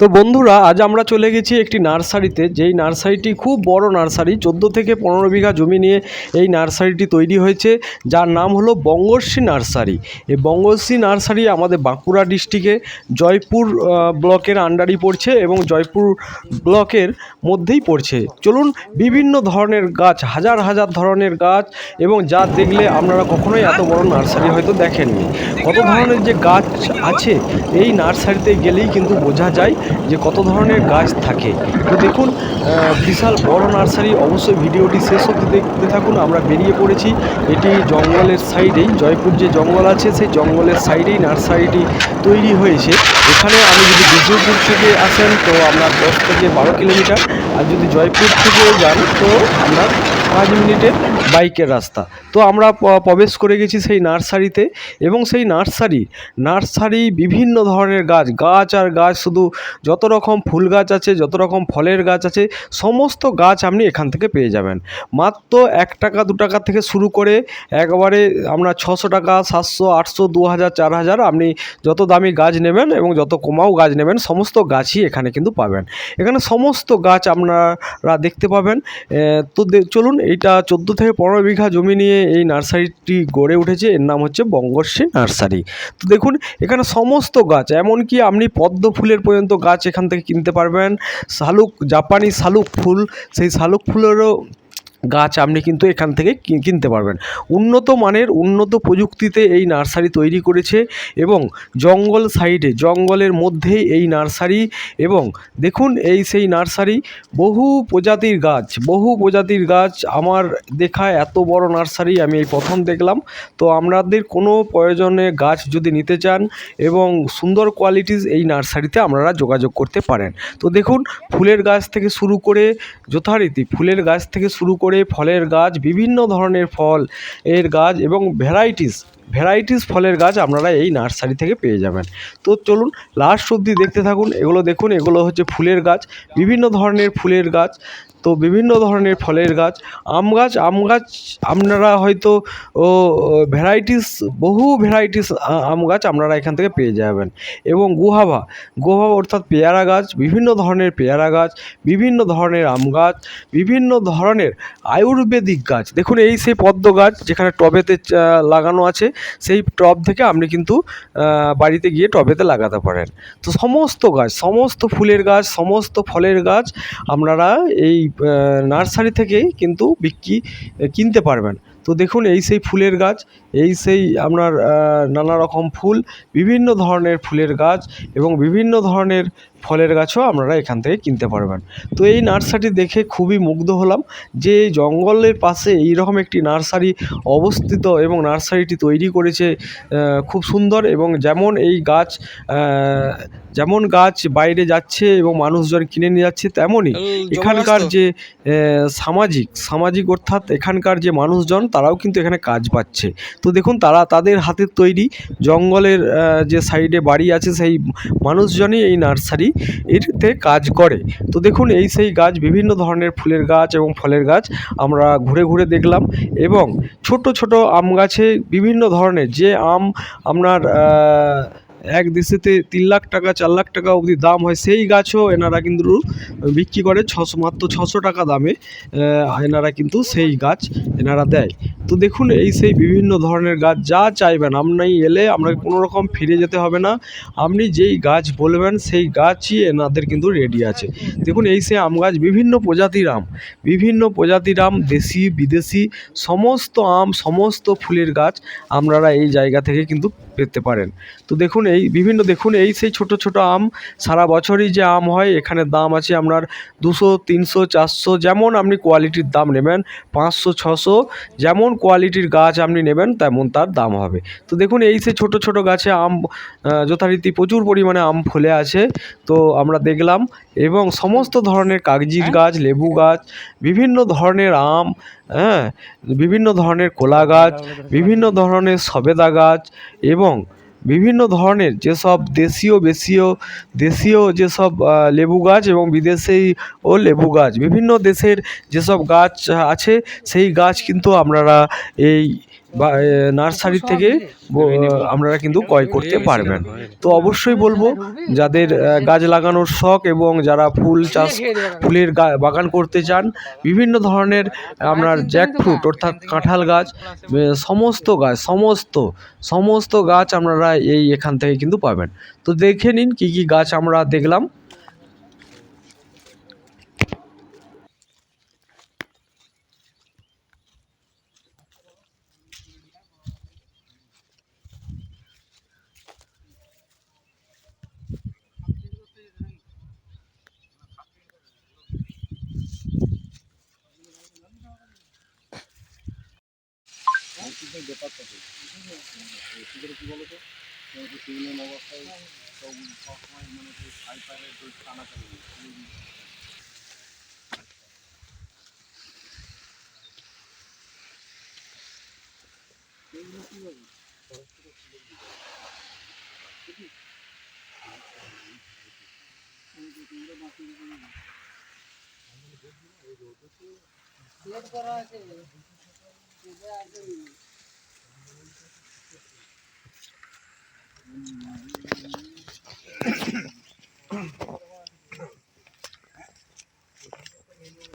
তো বন্ধুরা, আজ আমরা চলে গেছি একটি নার্সারিতে, যেই নার্সারিটি খুব বড় নার্সারি। 14 থেকে 15 বিঘা জমি নিয়ে এই নার্সারিটি তৈরি হয়েছে, যার নাম হলো বঙ্গশ্রী নার্সারি। এই বঙ্গশ্রী নার্সারি আমাদের বাঁকুড়া ডিস্ট্রিক্টে জয়পুর ব্লকের আন্ডারই পড়ছে এবং জয়পুর ব্লকের মধ্যেই পড়ছে। চলুন, বিভিন্ন ধরনের গাছ, হাজার হাজার ধরনের গাছ, এবং যা দেখলে আপনারা কখনোই এত বড় নার্সারি হয়তো দেখেননি। কত ধরনের যে গাছ আছে এই নার্সারিতে গেলেই কিন্তু বোঝা যায় যে কত ধরনের গাছ থাকে। তো দেখুন, বিশাল বড় নার্সারি। অবশ্যই ভিডিওটি শেষ অবধি দেখতে থাকুন। আমরা বেরিয়ে পড়েছি, এটি জঙ্গলের সাইডেই, জয়পুর যে জঙ্গল আছে সেই জঙ্গলের সাইডেই নার্সারিটি তৈরি হয়েছে। এখানে আপনি যদি বিষ্ণুপুর থেকে আসেন তো আপনার 10 থেকে 12 কিলোমিটার, আর যদি জয়পুর থেকে যান তো আপনার 5 মিনিটের বাইকের রাস্তা। তো আমরা প্রবেশ করে গেছি সেই নার্সারিতে, এবং সেই নার্সারি বিভিন্ন ধরনের গাছ আর গাছ, শুধু যত রকম ফুল গাছ আছে, যত রকম ফলের গাছ আছে, সমস্ত গাছ আপনি এখান থেকে পেয়ে যাবেন। মাত্র 1 টাকা 2 টাকা থেকে শুরু করে একবারে আপনার 600 টাকা, 700, 800, 2000, 4000, আপনি যত দামি গাছ নেবেন এবং যত কমাও গাছ নেবেন, সমস্ত গাছই এখানে কিন্তু পাবেন। এখানে সমস্ত গাছ আপনারা দেখতে পাবেন। তো চলুন, এইটা 14 থেকে 15 বিঘা জমি নিয়ে এই নার্সারিটি গড়ে উঠেছে। এর নাম হচ্ছে বঙ্গশ্রী নার্সারি। তো দেখুন, এখানে সমস্ত গাছ, এমনকি আপনি পদ্ম ফুলের পর্যন্ত গাছ এখান থেকে কিনতে পারবেন। জাপানি শালুক ফুল, সেই শালুক ফুলেরও গাছ আপনি কিন্তু এখান থেকে কিনতে পারবেন। উন্নত মানের, উন্নত প্রযুক্তিতে এই নার্সারি তৈরি করেছে, এবং জঙ্গল সাইডে, জঙ্গলের মধ্যেই এই নার্সারি। এবং দেখুন, এই সেই নার্সারি, বহু প্রজাতির গাছ আমার দেখা এত বড় নার্সারি আমি এই প্রথম দেখলাম। তো আপনাদের কোনো প্রয়োজনে গাছ যদি নিতে চান এবং সুন্দর কোয়ালিটির, এই নার্সারিতে আপনারা যোগাযোগ করতে পারেন। তো দেখুন, ফুলের গাছ থেকে শুরু করে, যথারীতি ফুলের গাছ থেকে শুরু করে ফলের গাছ, বিভিন্ন ধরনের ফল এর গাছ এবং ভ্যারাইটিস ফলের গাছ আপনারা এই নার্সারি থেকে পেয়ে যাবেন। তো চলুন, লাস্ট অবধি দেখতে থাকুন। এগুলো দেখুন, এগুলো হচ্ছে ফুলের গাছ, বিভিন্ন ধরনের ফুলের গাছ, তো বিভিন্ন ধরনের ফলের গাছ, আম গাছ আপনারা হয়তো বহু ভ্যারাইটিস আম গাছ আপনারা এখান থেকে পেয়ে যাবেন। এবং গুয়াভা অর্থাৎ পেয়ারা গাছ, বিভিন্ন ধরনের পেয়ারা গাছ, বিভিন্ন ধরনের আম গাছ, বিভিন্ন ধরনের আয়ুর্বেদিক গাছ। দেখুন, এই সেই পদ্ম গাছ যেখানে টবেতে লাগানো আছে, সেই টব থেকে আপনি কিন্তু বাড়িতে গিয়ে টবেতে লাগাতে পারেন। তো সমস্ত গাছ, সমস্ত ফুলের গাছ, সমস্ত ফলের গাছ আপনারা এই নার্সারি থেকেই কিন্তু কিনতে পারবেন। তো দেখুন, এই সেই ফুলের গাছ, এই সেই আপনার নানা রকম ফুল, বিভিন্ন ধরনের ফুলের গাছ এবং বিভিন্ন ধরনের ফলের গাছও আপনারা এখান থেকে কিনতে পারবেন। তো এই নার্সারিটি দেখে খুবই মুগ্ধ হলাম যে জঙ্গলের পাশে এইরকম একটি নার্সারি অবস্থিত, এবং নার্সারিটি তৈরি করেছে খুব সুন্দর। এবং যেমন গাছ বাইরে যাচ্ছে এবং মানুষজন কিনে নিয়ে যাচ্ছে, তেমনই এখানকার যে সামাজিক অর্থাৎ এখানকার যে মানুষজন, তারাও কিন্তু এখানে কাজ পাচ্ছে। তো দেখুন, তাদের হাতের তৈরি, জঙ্গলের যে সাইডে বাড়ি আছে, সেই মানুষজনই এই নার্সারি এতে কাজ করে। তো দেখুন, এই সেই গাছ, বিভিন্ন ধরনের ফুলের গাছ এবং ফলের গাছ আমরা ঘুরে ঘুরে দেখলাম। এবং ছোট ছোট আম গাছে বিভিন্ন ধরনের যে আম আপনার এক দেশেতে 3 লাখ টাকা 4 লাখ টাকা অবধি দাম হয়, সেই গাছও এনারা কিন্তু বিক্রি করে মাত্র 600 টাকা দামে। এনারা কিন্তু সেই গাছ এনারা দেয়। তো দেখুন, এই সেই বিভিন্ন ধরনের গাছ, যা চাইবেন আপনি এলে আপনাকে কোনো রকম ফিরে যেতে হবে না। আপনি যেই গাছ বলবেন সেই গাছই এনাদের কিন্তু রেডি আছে। দেখুন, এই সেই আম গাছ, বিভিন্ন প্রজাতির আম, দেশি বিদেশি সমস্ত আম, সমস্ত ফুলের গাছ আপনারা এই জায়গা থেকে কিন্তু পেতে পারেন। তো দেখুন, এই সেই ছোট ছোট আম, সারা বছরই যে আম হয়, এখানে দাম আছে আপনার 200, 300, 400, যেমন আপনি কোয়ালিটির দাম নেবেন, 500, 600, যেমন কোয়ালিটির গাছ আপনি নেবেন তেমন তার দাম হবে। তো দেখুন, এই সেই ছোট ছোট গাছে আম, যথারীতি প্রচুর পরিমাণে আম ফলে আছে। তো আমরা দেখলাম, এবং সমস্ত ধরনের কাগজির গাছ, লেবু গাছ, বিভিন্ন ধরনের আম, বিভিন্ন ধরনের কলা গাছ, বিভিন্ন ধরনের সবেদা গাছ, এবং বিভিন্ন ধরনের যেসব দেশীয় যেসব লেবু গাছ, এবং বিদেশিও লেবু গাছ, বিভিন্ন দেশের যেসব গাছ আছে সেই গাছ কিন্তু আপনারা এই বা নার্সারি থেকে আপনারা কিন্তু ক্রয় করতে পারবেন। তো অবশ্যই বলবো যাদের গাছ লাগানোর শখ এবং যারা ফুল চাষ ফুলের বাগান করতে চান, বিভিন্ন ধরনের আপনার জ্যাকফ্রুট অর্থাৎ কাঁঠাল গাছ, সমস্ত গাছ আপনারা এখান থেকে কিন্তু পাবেন। তো দেখে নিন কি কি গাছ আমরা দেখলাম।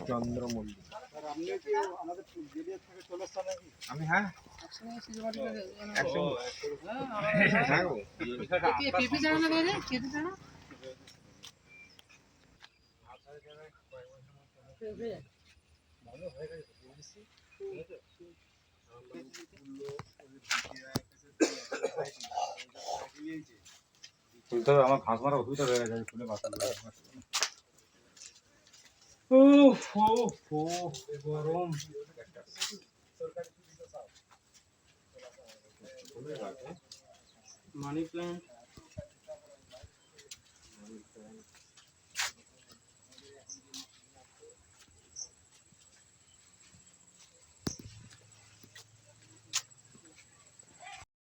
চন্দ্রমল্লিকা আমি হ্যাঁ আমার ঘাস মারা অসুবিধা হয়ে গেছে ফুলে বাসা গরম মানি প্ল্যান্ট